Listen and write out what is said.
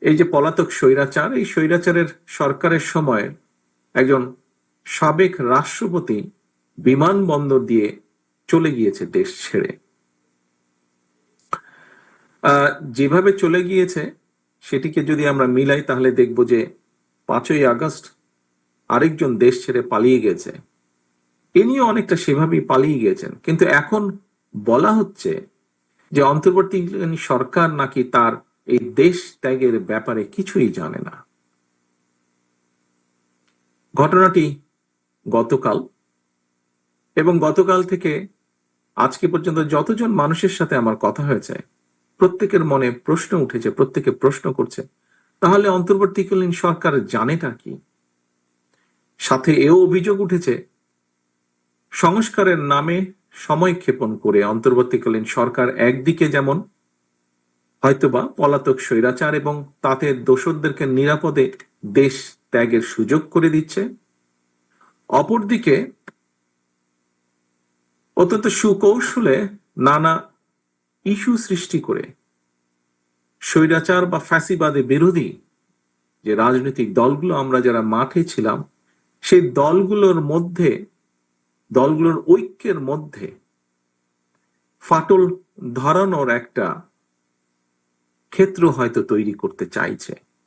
এই যে পলাতক স্বৈরাচার, এই স্বৈরাচারের সরকারের সময় একজন সাবেক রাষ্ট্রপতি বিমানবন্দর দিয়ে চলে গিয়েছে দেশ ছেড়ে। যেভাবে চলে গিয়েছে সেটিকে যদি আমরা মিলাই তাহলে দেখব যে 5ই আগস্ট আরেকজন দেশ ছেড়ে পালিয়ে গেছে, ইনিও অনেকটা সেভাবেই পালিয়ে গিয়েছেন। কিন্তু এখন বলা হচ্ছে যে অন্তর্বর্তীকালীন সরকার নাকি তার এই দেশ ত্যাগের ব্যাপারে কিছুই জানে না। ঘটনাটি গতকাল, এবং গতকাল থেকে আজকে পর্যন্ত যতজন মানুষের সাথে আমার কথা হয়েছে প্রত্যেকের মনে প্রশ্ন উঠেছে, প্রত্যেকে প্রশ্ন করছে তাহলে অন্তর্বর্তীকালীন সরকার জানেটা কি। সাথে এও অভিযোগ উঠেছে সংস্কারের নামে সময় ক্ষেপণ করে অন্তর্বর্তীকালীন সরকার একদিকে যেমন হয়তোবা পলাতক স্বৈরাচার এবং তাতে দোসরদেরকে নিরাপদে দেশ ত্যাগের সুযোগ করে দিচ্ছে, অপরদিকে অত্যন্ত সুকৌশলে নানা ইস্যু সৃষ্টি করে স্বৈরাচার বা ফ্যাসিবাদে বিরোধী যে রাজনৈতিক দলগুলো আমরা যারা মাঠে ছিলাম সেই দলগুলোর ঐক্যের মধ্যে ফাটল ধরানোর একটা ক্ষেত্র হয়তো তৈরি করতে চাইছে।